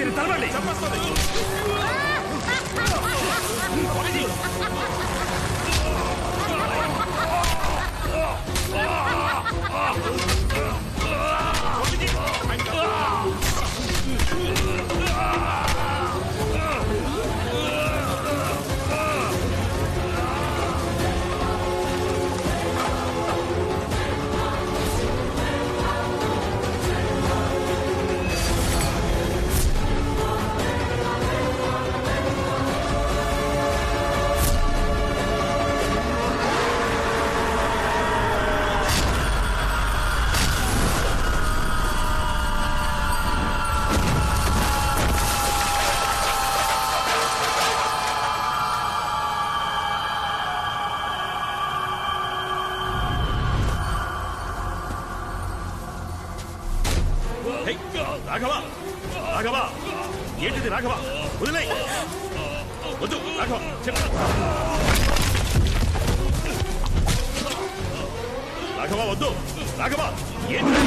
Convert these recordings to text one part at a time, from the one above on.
కత్తిని తలవండి. రాఘవ, రాఘవ, ఏంటిది రాఘవ? వదిలే, వద్దు రాఘవ, చెప్పు రాఘవ, వద్దు రాఘవ, ఏంటి?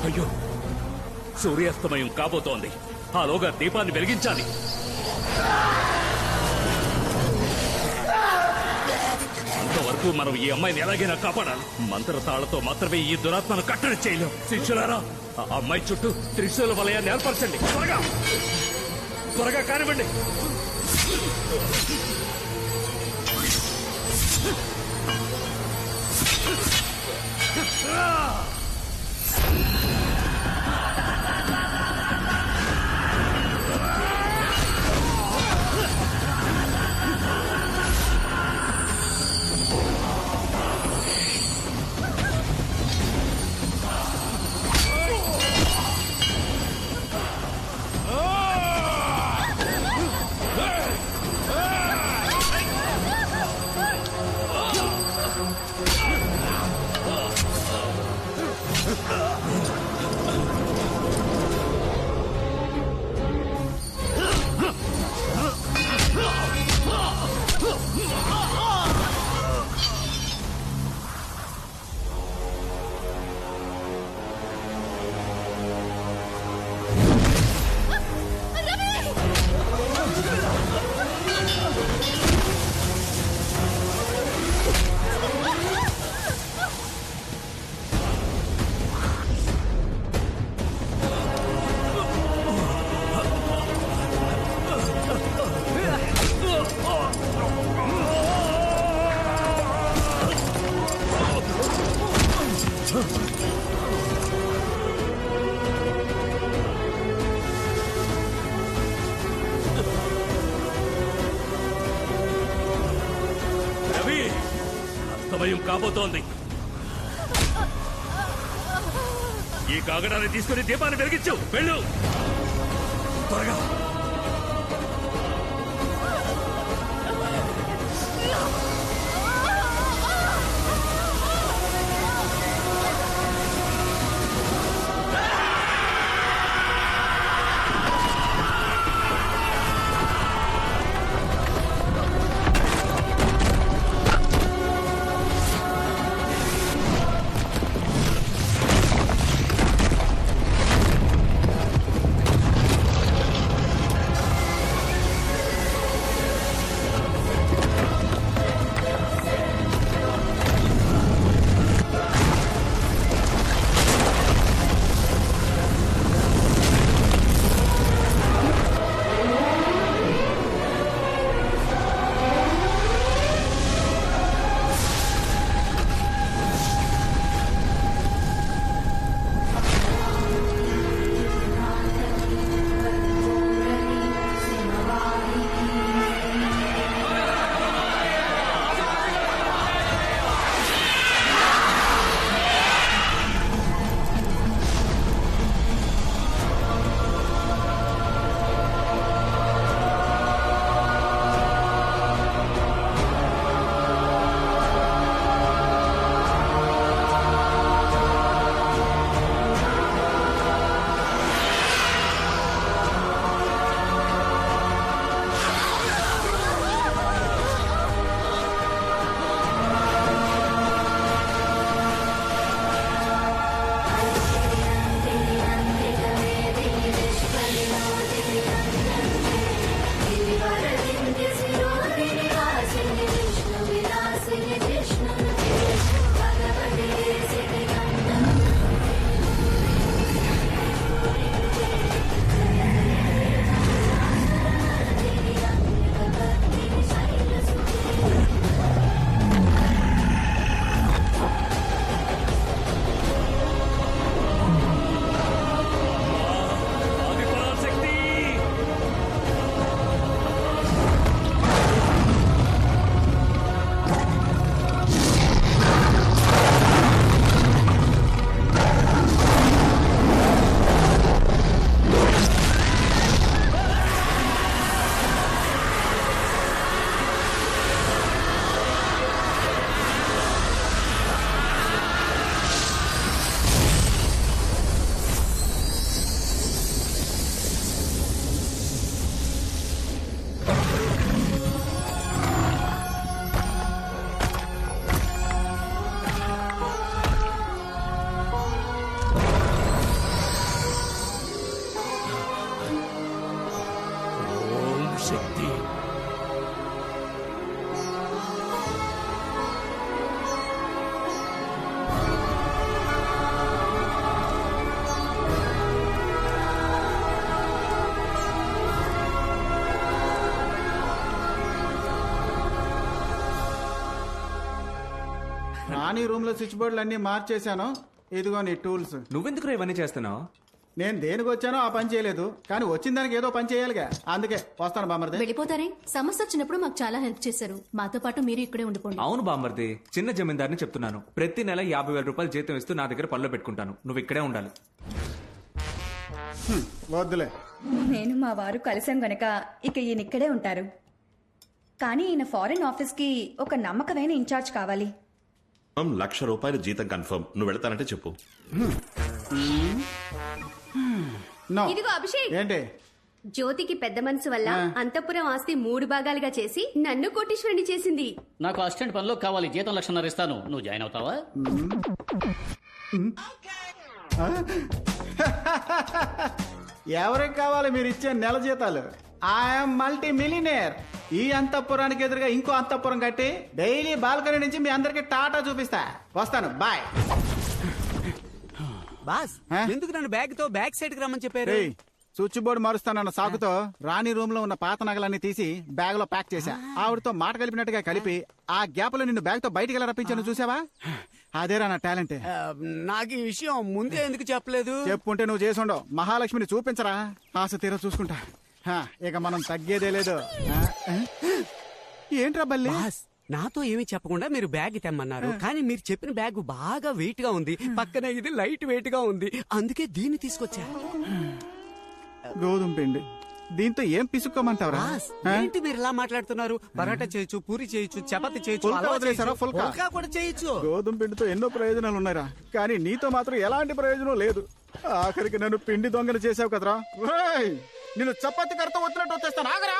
అయ్యో, సూర్యాస్తమయం కాబోతోంది. ఆలోగా దీపాన్ని వెలిగించాలి. అంతవరకు మనం ఈ అమ్మాయిని ఎలాగైనా కాపాడాలి. మంత్రతాళ్లతో మాత్రమే ఈ దురాత్మను కట్టడి చేయలేం. శిష్యులారా, ఆ అమ్మాయి చుట్టూ త్రిశూల వలయాన్ని ఏర్పరచండి. త్వరగా త్వరగా కానివ్వండి. సమయం కాబోతోంది. ఈ కాగడాన్ని తీసుకుని దీపాన్ని వెలిగించు. వెళ్ళు. త్వరగా శక్తి. నాని రూమ్ లో స్విచ్ బోర్డులు అన్ని మార్చేశాను. ఇదిగో నీ టూల్స్. నువ్వెందుకు ఇవన్నీ చేస్తున్నావు? నేను దేనికి వచ్చానో ఆ పని చేయలేదు, కానీ వచ్చిన దానికి ఏదో పని చేయాలిగా, అందుకే వస్తాను బామర్ది. వెళ్ళిపోతారే? సమస్య వచ్చినప్పుడు మాకు చాలా హెల్ప్ చేశారు. మాతో పాటు మీరు ఇక్కడే ఉండిపోండి. అవును బామ్మర్ది, చిన్న జమీందారిని చెప్తున్నాను. ప్రతి నెల 50,000 రూపాయలు జీతం ఇస్తూ నా దగ్గర పనిలో పెట్టుకుంటాను. నువ్వు ఇక్కడే ఉండాలి. వద్దులే. నేను మా వారు కలిసాం గనక ఇక ఈయన ఇక్కడే ఉంటారు. కానీ ఈయన ఫారిన్ ఆఫీస్ కి ఒక నమ్మకమైన ఇన్ఛార్జ్ కావాలి. ₹1,00,000 జీతం కన్ఫర్మ్. నువ్వు వెళతానంటే చెప్పు. నో. ఇదిగో అభిషేక్, ఏంటి? జ్యోతికి పెద్ద మనసు వల్ల అంతఃపురం ఆస్తి 3 భాగాలుగా చేసి నన్ను కోటీశ్వరుని చేసింది. నాకు అసిస్టెంట్ పనిలో కావాలి. జీతం 1,00,000 ఇస్తాను. నువ్వు జాయిన్ అవుతావా? ఎవరికి కావాలి మీరు ఇచ్చే నెల జీతాలు? I'm multimillionaire. ఈ అంతఃపురానికి ఎదురుగా ఇంకో అంతఃపురం కట్టి డైలీ బాల్కనీ నుంచి మీ అందరికి టాటా చూపిస్తా. వస్తాను, బాయ్. బాస్, ఎందుకు నన్ను బ్యాగ్ తో బ్యాక్ సైడ్ కి రమ్మని చెప్పారు? స్విచ్ బోర్డు మారుస్తానన్న సాకుతో రాణి రూమ్ లో ఉన్న పాత నగలన్నీ తీసి బ్యాగ్ లో ప్యాక్ చేశా. ఆవిడతో మాట కలిపినట్టుగా కలిపి ఆ గ్యాప్ లో నిన్ను బ్యాగ్ తో బయటికి ఎలా రప్పించాను చూసావా? అదేరా నా టాలెంట్. నాకు ఈ విషయం ముందే ఎందుకు చెప్పలేదు? చెప్పుంటే నువ్వు చేసుండవు. మహాలక్ష్మిని చూపించరా, ఆశ తీర చూసుకుంటా. ఇక మనం తగ్గేదే లేదు. ఏంట్రా బల్లి? బాస్, నాతో ఏమీ చెప్పకుండా మీరు బ్యాగ్ తెమ్మన్నారు, కానీ మీరు చెప్పిన బ్యాగ్ బాగా వెయిట్ గా ఉంది. పక్కన ఇది లైట్ వెయిట్ గా ఉంది, అందుకే దీన్ని తీసుకొచ్చా. గోధుమ పిండి దీంతో ఏం పిసుక్కోమంటావరా? బాస్, ఏంటి మీరు ఇలా మాట్లాడుతున్నారు? పరాటా చేయొచ్చు, పూరి చేయొచ్చు, చపాతి చేయొచ్చు, ఫుల్కా హల్వా వదిలేసారా? చేయొచ్చు, ఫుల్కా? ఫుల్కా కూడా చేయొచ్చు. గోధుమ పిండితో ఎన్నో ప్రయోజనాలు ఉన్నాయిరా, కానీ నీతో మాత్రం ఎలాంటి ప్రయోజనం లేదు. ఆఖరికి నన్ను పిండి దొంగలు చేసావు కదరా. నిన్ను చపాతి కర్త వచ్చినట్టు వచ్చేస్తాను. ఆగరా.